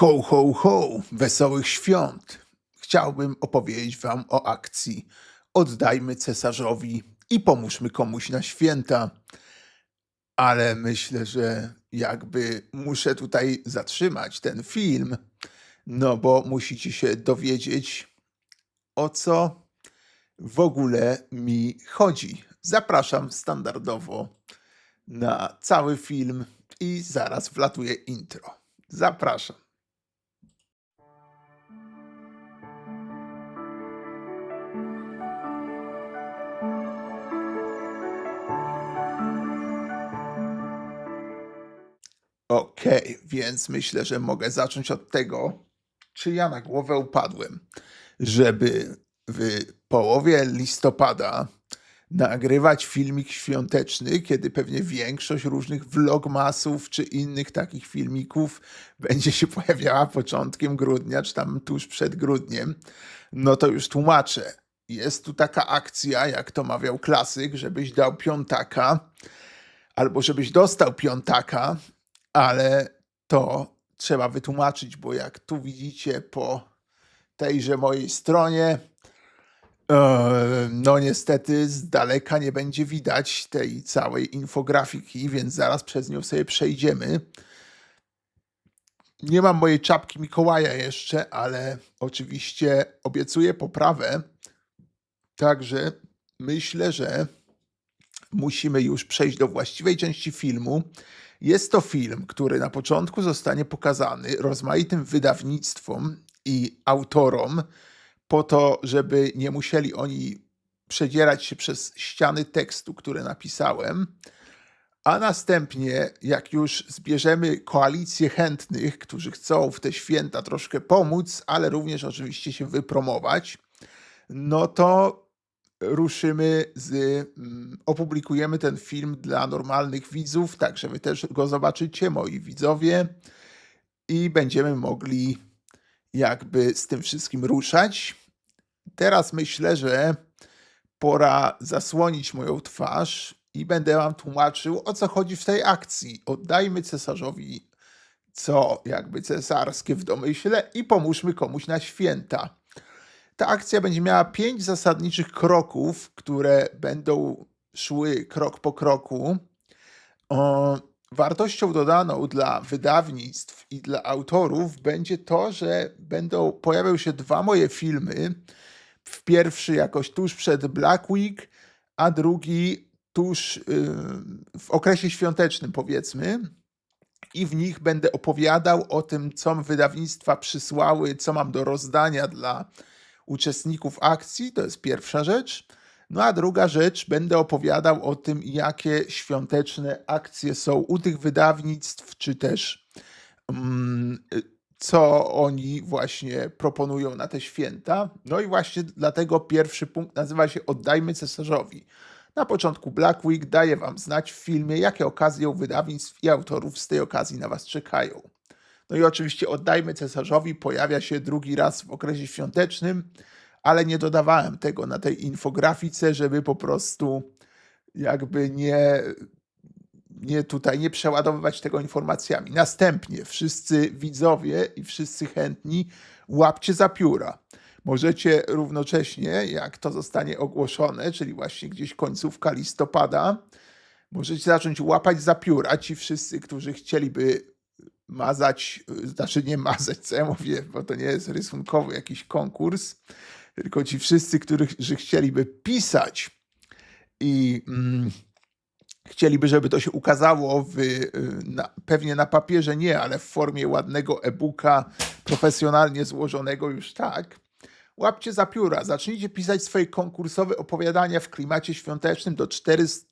Ho, ho, ho! Wesołych świąt! Chciałbym opowiedzieć wam o akcji Oddajmy cesarzowi i pomóżmy komuś na święta, ale myślę, że jakby muszę tutaj zatrzymać ten film, no bo musicie się dowiedzieć, o co w ogóle mi chodzi. Zapraszam standardowo na cały film i zaraz wlatuje intro. Zapraszam. Okej, więc myślę, że mogę zacząć od tego, czy ja na głowę upadłem, żeby w połowie listopada nagrywać filmik świąteczny, kiedy pewnie większość różnych vlogmasów czy innych takich filmików będzie się pojawiała początkiem grudnia, czy tam tuż przed grudniem. No to już tłumaczę. Jest tu taka akcja, jak to mawiał klasyk, żebyś dał piątaka, albo żebyś dostał piątaka, ale to trzeba wytłumaczyć, bo jak tu widzicie po tejże mojej stronie, no niestety z daleka nie będzie widać tej całej infografiki, więc zaraz przez nią sobie przejdziemy. Nie mam mojej czapki Mikołaja jeszcze, ale oczywiście obiecuję poprawę. Także myślę, że musimy już przejść do właściwej części filmu. Jest to film, który na początku zostanie pokazany rozmaitym wydawnictwom i autorom, po to, żeby nie musieli oni przedzierać się przez ściany tekstu, który napisałem, a następnie, jak już zbierzemy koalicję chętnych, którzy chcą w te święta troszkę pomóc, ale również oczywiście się wypromować, no to ruszymy opublikujemy ten film dla normalnych widzów, tak że wy też go zobaczycie, moi widzowie, i będziemy mogli jakby z tym wszystkim ruszać. Teraz myślę, że pora zasłonić moją twarz i będę wam tłumaczył, o co chodzi w tej akcji. Oddajmy cesarzowi co jakby cesarskie w domyśle i pomóżmy komuś na święta. Ta akcja będzie miała 5 zasadniczych kroków, które będą szły krok po kroku. Wartością dodaną dla wydawnictw i dla autorów będzie to, że pojawią się 2 moje filmy. Pierwszy jakoś tuż przed Black Week, a drugi tuż w okresie świątecznym, powiedzmy. I w nich będę opowiadał o tym, co wydawnictwa przysłały, co mam do rozdania dla uczestników akcji. To jest pierwsza rzecz. No a druga rzecz, będę opowiadał o tym, jakie świąteczne akcje są u tych wydawnictw, czy też co oni właśnie proponują na te święta. No i właśnie dlatego pierwszy punkt nazywa się Oddajmy cesarzowi. Na początku Black Week daję wam znać w filmie, jakie okazje u wydawnictw i autorów z tej okazji na was czekają. No i oczywiście Oddajmy cesarzowi pojawia się drugi raz w okresie świątecznym, ale nie dodawałem tego na tej infografice, żeby po prostu jakby nie przeładowywać tego informacjami. Następnie wszyscy widzowie i wszyscy chętni łapcie za pióra. Możecie równocześnie, jak to zostanie ogłoszone, czyli właśnie gdzieś końcówka listopada, możecie zacząć łapać za pióra ci wszyscy, którzy chcieliby mazać, znaczy nie mazać, co ja mówię, bo to nie jest rysunkowy jakiś konkurs, tylko ci wszyscy, którzy chcieliby pisać i chcieliby, żeby to się ukazało pewnie na papierze nie, ale w formie ładnego e-booka, profesjonalnie złożonego już tak. Łapcie za pióra, zacznijcie pisać swoje konkursowe opowiadania w klimacie świątecznym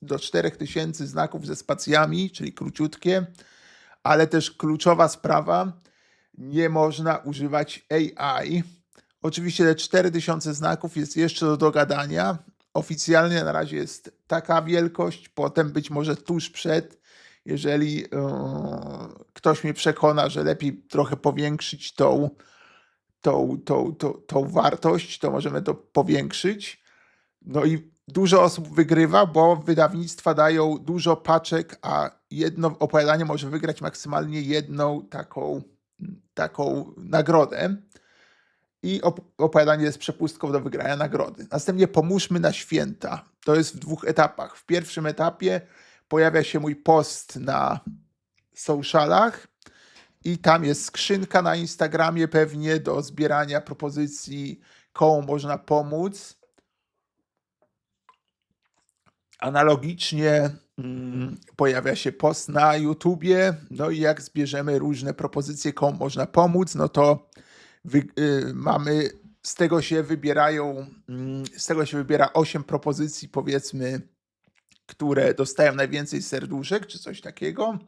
do 4000 znaków ze spacjami, czyli króciutkie, ale też kluczowa sprawa, nie można używać AI. Oczywiście te 4000 znaków jest jeszcze do dogadania. Oficjalnie na razie jest taka wielkość, potem być może tuż przed, jeżeli ktoś mnie przekona, że lepiej trochę powiększyć tą wartość, to możemy to powiększyć. No i dużo osób wygrywa, bo wydawnictwa dają dużo paczek, a jedno opowiadanie może wygrać maksymalnie jedną taką taką nagrodę i opowiadanie jest przepustką do wygrania nagrody. Następnie pomóżmy na święta. To jest w 2 etapach. W pierwszym etapie pojawia się mój post na socialach i tam jest skrzynka na Instagramie pewnie do zbierania propozycji, komu można pomóc. Analogicznie pojawia się post na YouTubie, no i jak zbierzemy różne propozycje, komu można pomóc, no to mamy, z tego się wybiera 8 propozycji, powiedzmy, które dostają najwięcej serduszek, czy coś takiego,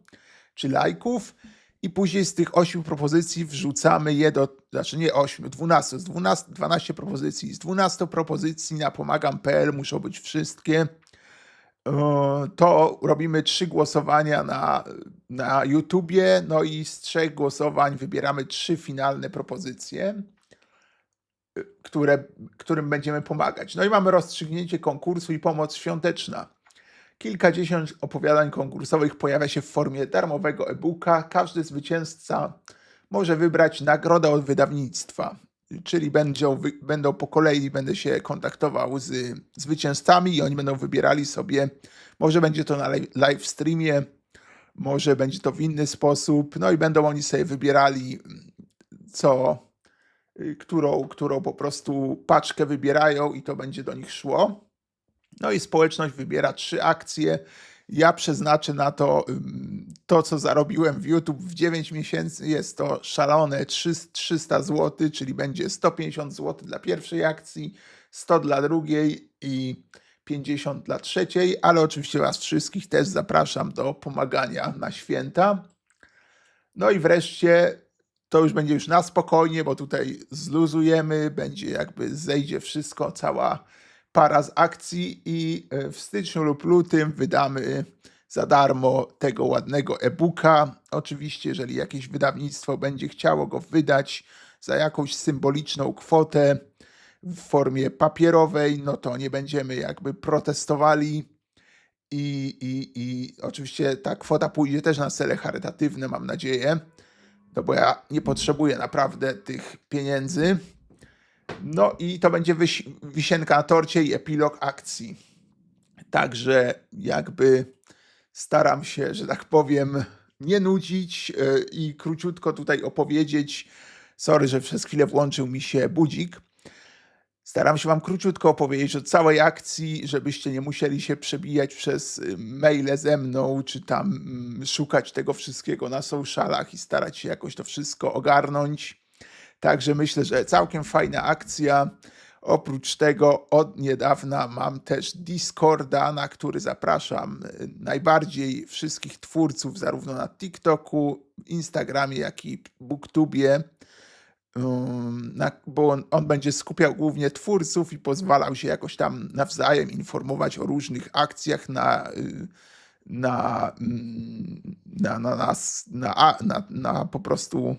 czy lajków. I później z tych 8 propozycji wrzucamy je znaczy nie 8, 12, 12 propozycji. Z 12 propozycji na pomagam.pl muszą być wszystkie. To robimy 3 głosowania na YouTubie, no i z 3 głosowań wybieramy 3 finalne propozycje, którym będziemy pomagać. No i mamy rozstrzygnięcie konkursu i pomoc świąteczna. Kilkadziesiąt opowiadań konkursowych pojawia się w formie darmowego e-booka. Każdy zwycięzca może wybrać nagrodę od wydawnictwa, czyli będą po kolei, będę się kontaktował z zwycięzcami i oni będą wybierali sobie, może będzie to na live streamie, może będzie to w inny sposób, no i będą oni sobie wybierali, którą po prostu paczkę wybierają i to będzie do nich szło. No i społeczność wybiera 3 akcje. Ja przeznaczę na to, co zarobiłem w YouTube w 9 miesięcy. Jest to szalone 300 zł, czyli będzie 150 zł dla pierwszej akcji, 100 dla drugiej i 50 dla trzeciej, ale oczywiście Was wszystkich też zapraszam do pomagania na święta. No i wreszcie to już będzie już na spokojnie, bo tutaj zluzujemy, zejdzie wszystko, cała para z akcji i w styczniu lub lutym wydamy za darmo tego ładnego e-booka. Oczywiście, jeżeli jakieś wydawnictwo będzie chciało go wydać za jakąś symboliczną kwotę w formie papierowej, no to nie będziemy protestowali i oczywiście ta kwota pójdzie też na cele charytatywne, mam nadzieję, no bo ja nie potrzebuję naprawdę tych pieniędzy. No i to będzie wisienka na torcie i epilog akcji. Także staram się, że tak powiem, nie nudzić i króciutko tutaj opowiedzieć. Sorry, że przez chwilę włączył mi się budzik. Staram się Wam króciutko opowiedzieć o całej akcji, żebyście nie musieli się przebijać przez maile ze mną, czy tam szukać tego wszystkiego na socialach i starać się jakoś to wszystko ogarnąć. Także myślę, że całkiem fajna akcja. Oprócz tego od niedawna mam też Discorda, na który zapraszam najbardziej wszystkich twórców, zarówno na TikToku, Instagramie, jak i Booktubie, bo on będzie skupiał głównie twórców i pozwalał się jakoś tam nawzajem informować o różnych akcjach na po prostu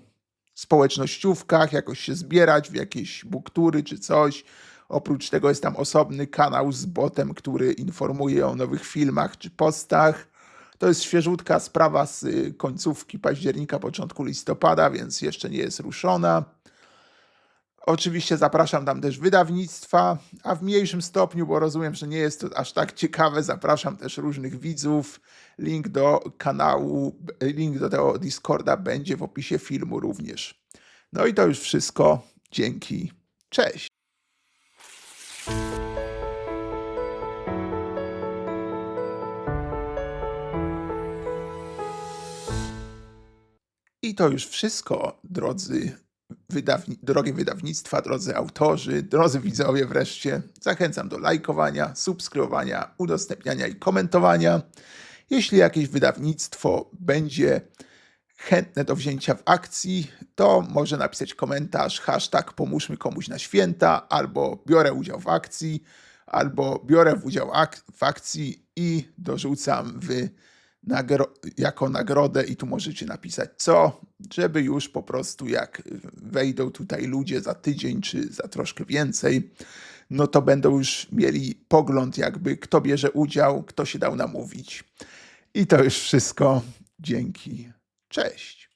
społecznościówkach, jakoś się zbierać w jakieś booktury czy coś. Oprócz tego jest tam osobny kanał z botem, który informuje o nowych filmach czy postach. To jest świeżutka sprawa z końcówki października, początku listopada, więc jeszcze nie jest ruszona. Oczywiście zapraszam tam też wydawnictwa, a w mniejszym stopniu, bo rozumiem, że nie jest to aż tak ciekawe, zapraszam też różnych widzów. Link do kanału, link do tego Discorda będzie w opisie filmu również. No i to już wszystko. Dzięki. Cześć. I to już wszystko, drogie wydawnictwa, drodzy autorzy, drodzy widzowie wreszcie. Zachęcam do lajkowania, subskrybowania, udostępniania i komentowania. Jeśli jakieś wydawnictwo będzie chętne do wzięcia w akcji, to może napisać komentarz hashtag pomóżmy komuś na święta, albo biorę udział w akcji, albo biorę udział w akcji i dorzucam jako nagrodę i tu możecie napisać co, żeby już po prostu jak wejdą tutaj ludzie za tydzień czy za troszkę więcej, no to będą już mieli pogląd kto bierze udział, kto się dał namówić. I to już wszystko. Dzięki. Cześć.